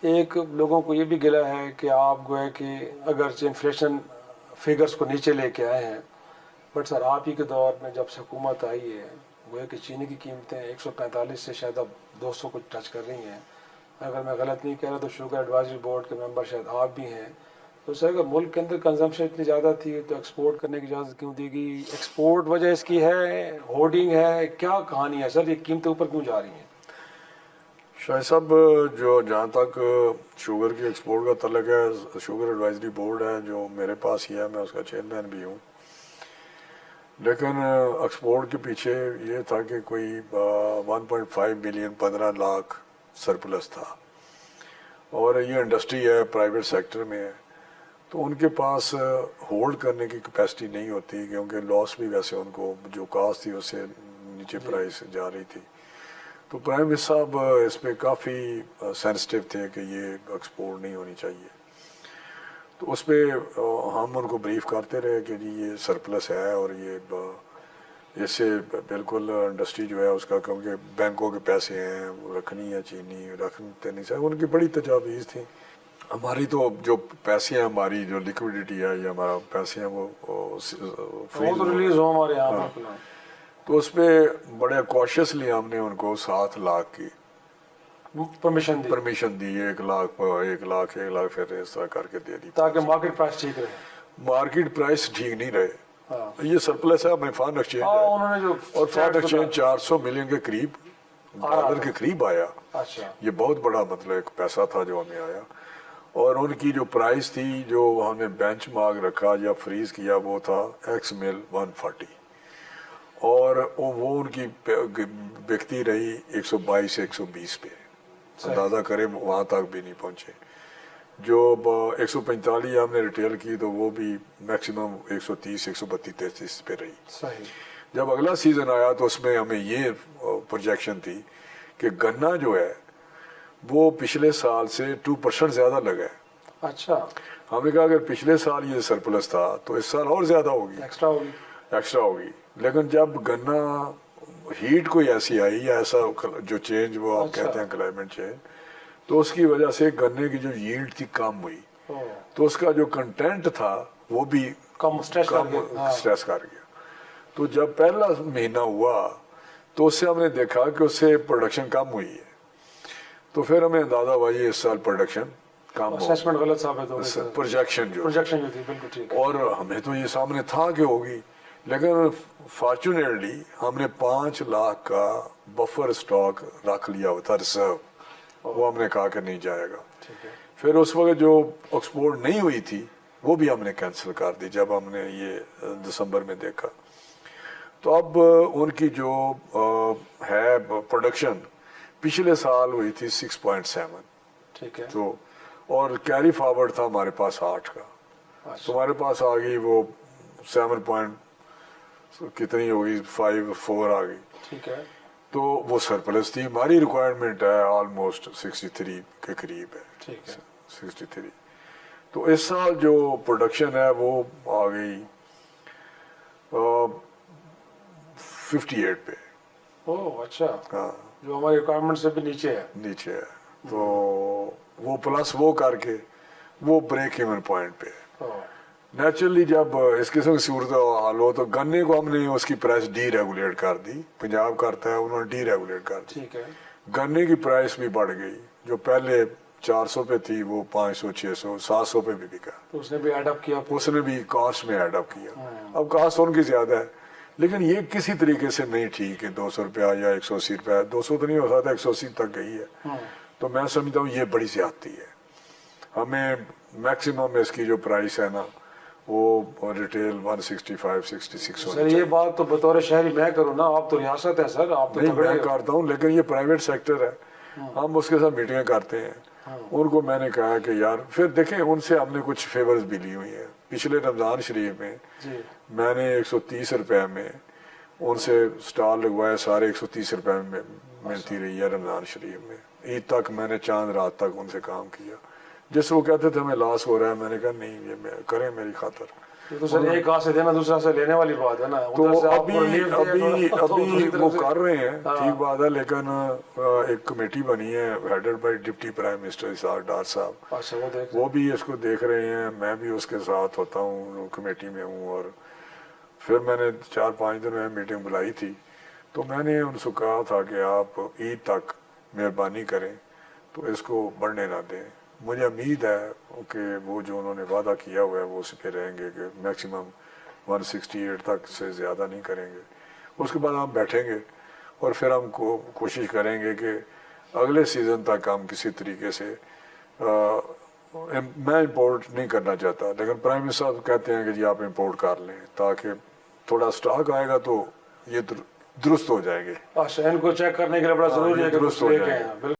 ایک لوگوں کو یہ بھی گلا ہے کہ آپ گویا کہ اگرچہ انفلیشن فگرز کو نیچے لے کے آئے ہیں، بٹ سر آپ ہی کے دور میں جب سے حکومت آئی ہے گویا کہ چینی کی قیمتیں 145 سے شاید اب 200 کو ٹچ کر رہی ہیں. اگر میں غلط نہیں کہہ رہا تو شوگر ایڈوائزری بورڈ کے ممبر شاید آپ بھی ہیں. تو سر اگر ملک کے اندر کنزمپشن اتنی زیادہ تھی تو ایکسپورٹ کرنے کی اجازت کیوں دی گئی؟ ایکسپورٹ وجہ اس کی ہے، ہورڈنگ ہے، کیا کہانی ہے سر؟ یہ قیمتیں اوپر کیوں جا رہی ہیں؟ شاہد صاحب، جو جہاں تک شوگر کی ایکسپورٹ کا تعلق ہے، شوگر ایڈوائزری بورڈ ہے جو میرے پاس ہی ہے، میں اس کا چیئرمین بھی ہوں. لیکن ایکسپورٹ کے پیچھے یہ تھا کہ کوئی 1.5 بلین 15 لاکھ سرپلس تھا، اور یہ انڈسٹری ہے، پرائیویٹ سیکٹر میں ہے، تو ان کے پاس ہولڈ کرنے کی کیپیسٹی نہیں ہوتی، کیونکہ لاس بھی ویسے ان کو جو کاسٹ تھی اس سے نیچے پرائس جا رہی تھی. تو پرائم منسٹر صاحب اس پہ کافی سینسٹیو تھے کہ یہ ایکسپورٹ نہیں ہونی چاہیے. تو اس پہ ہم ان کو بریف کرتے رہے کہ جی یہ سرپلس ہے، اور یہ اس سے بالکل انڈسٹری جو ہے اس کا، کیونکہ بینکوں کے پیسے ہیں، رکھنی ہے چینی، رکھتے نہیں چاہیے. ان کی بڑی تجاویز تھیں. ہماری تو جو پیسے ہیں، ہماری جو لیکوڈیٹی ہے، یہ ہمارا پیسے ہیں، وہ فریز ریلیز ہو ہمارے یہاں. تو اس پہ بڑے کوشیسلی ہم نے ان کو 7 لاکھ کی پرمیشن دی، 1 لاکھ پھر اس طرح کر کے دے دی، تاکہ مارکیٹ پرائس ٹھیک رہے. مارکیٹ پرائس ٹھیک نہیں رہے. یہ سرپلس ہے اپنے فارن ایکسچینج ہے، اور فارن ایکسچینج 400 ملین کے قریب ڈالر کے قریب آیا. یہ بہت بڑا مطلب ایک پیسہ تھا جو ہمیں آیا. اور ان کی جو پرائس تھی جو ہم نے بینچ مارک رکھا یا فریز کیا، وہ تھا ایکس مل 140، اور وہ ان کی بکتی رہی 122 سے 120 پہ. اندازہ کریں وہاں تک بھی نہیں پہنچے. جو 145 ہم نے ریٹیل کی تو وہ بھی میکسیمم 130 132 33 پہ رہی. جب اگلا سیزن آیا تو اس میں ہمیں یہ پروجیکشن تھی کہ گنا جو ہے وہ پچھلے سال سے 2% زیادہ لگا ہے. اچھا. ہم نے کہا اگر پچھلے سال یہ سرپلس تھا تو اس سال اور زیادہ ہوگی، ایکسٹرا ہوگی. لیکن جب گنا ہیٹ کوئی ایسی آئی یا ایسا جو چینج وہ آپ کہتے ہیں کلائمیٹ چینج، تو اس کی وجہ سے گنے کی جو ییلڈ تھی کم ہوئی، تو اس کا جو کنٹینٹ تھا وہ بھی کم سٹریس کر گیا. تو جب پہلا مہینہ ہوا تو اس سے ہم نے دیکھا کہ اس سے پروڈکشن کم ہوئی ہے. تو پھر ہمیں اندازہ ہوا یہ اس سال پروڈکشن کم ہو، پروجیکشن جو تھی، اور ہمیں تو یہ سامنے تھا کہ ہوگی. لیکن فارچونیٹلی ہم نے 5 لاکھ کا بفر اسٹاک رکھ لیا ہوا تھا ریزرو، وہ ہم نے کہا کہ نہیں جائے گا. پھر اس وقت جو ایکسپورٹ نہیں ہوئی تھی وہ بھی ہم نے کینسل کر دی جب ہم نے یہ دسمبر میں دیکھا. تو اب ان کی جو ہے پروڈکشن پچھلے سال ہوئی تھی 6.7، ٹھیک ہے، تو اور کیری فارورڈ تھا ہمارے پاس 8 کا. تمہارے پاس آ گئی وہ 7 پوائنٹ کتنی ہوگی 5.4 آ گئی. ٹھیک ہے. تو وہ سرپلس تھی. ہماری ریکوائرمنٹ ہے آلموسٹ 63 کے قریب ہے. ٹھیک ہے. 63. تو اس سال جو پروڈکشن ہے وہ آ گئی 58 پہ. اوہ اچھا. ہاں، جو ہماری ریکوائرمنٹ سے بھی نیچے ہے. تو وہ پلس وہ کر کے وہ بریک ایون پوائنٹ پہ. نیچرلی جب اس قسم کی صورت حال ہو تو گنے کو ہم نے اس کی پرائس ڈی ریگولیٹ کر دی. پنجاب کرتا ہے، انہوں نے ڈی ریگولیٹ کر دی. ٹھیک ہے. گنے کی پرائس بھی بڑھ گئی، جو پہلے 400 پہ تھی وہ 500 600 700 پہ بھی بکا. تو اس نے بھی ایڈ اپ کیا، اس نے بھی کاسٹ میں ایڈ اپ کیا. اب کاسٹ ان کی زیادہ ہے، لیکن یہ کسی طریقے سے نہیں ٹھیک ہے. 200 روپیہ یا 180 روپیہ، 200 تو نہیں ہو سکتا، 180 تک گئی ہے. تو میں سمجھتا ہوں یہ بڑی زیادتی ہے. ہمیں میکسیمم اس کی جو پرائس ہے نا وہ ریٹیل 165 66 سر. یہ بات تو بطور شہری میں کروں نا، آپ تو ریاست ہے سر، آپ تو نہیں میں کرتا ہوں، لیکن یہ پرائیویٹ سیکٹر ہے. ہم اس کے ساتھ میٹنگیں کرتے ہیں. ان کو میں نے کہا کہ یار پھر دیکھیں ان سے ہم نے کچھ فیورز بھی لی ہوئی ہیں. پچھلے رمضان شریف میں میں نے 130 روپے میں ان سے سٹال لگوائے، سارے 130 روپے میں ملتی رہی ہے رمضان شریف میں. عید تک میں نے چاند رات تک ان سے کام کیا. جس وہ کہتے تھے ہمیں لاس ہو رہا ہے، میں نے کہا نہیں، یہ کریں میری خاطر. یہ تو سر ایک ہاتھ سے دینا دوسرا سے لینے والی بات ہے نا. تو ادھر سے آپ ابھی کو relief دیا ابھی تو ابھی دوسری طرف وہ سے- کر رہے ہیں ہاں. ٹھیک بات ہے، لیکن ایک کمیٹی بنی ہے headed by deputy prime minister Ishaq Dar صاحب، اچھا وہ دیکھ وہ بھی اس کو دیکھ رہے ہیں، میں بھی اس کے ساتھ ہوتا ہوں، کمیٹی میں ہوں. اور پھر میں نے 4-5 دن میں میٹنگ بلائی تھی، تو میں نے ان سے کہا تھا کہ آپ عید تک مہربانی کریں تو اس کو بڑھنے نہ دیں. مجھے امید ہے کہ وہ جو انہوں نے وعدہ کیا ہوا ہے وہ اس پہ رہیں گے کہ میکسیمم 168 تک سے زیادہ نہیں کریں گے. اس کے بعد ہم بیٹھیں گے اور پھر ہم کوشش کریں گے کہ اگلے سیزن تک ہم کسی طریقے سے میں امپورٹ نہیں کرنا چاہتا، لیکن پرائم منسٹر صاحب کہتے ہیں کہ جی آپ امپورٹ کر لیں تاکہ تھوڑا سٹاک آئے گا تو یہ درست ہو جائے گے. اچھا ان کو چیک کرنے کے لیے بڑا ضروری ہے کہ درست ہو لے کے جائیں آئیں. گے. بالکل.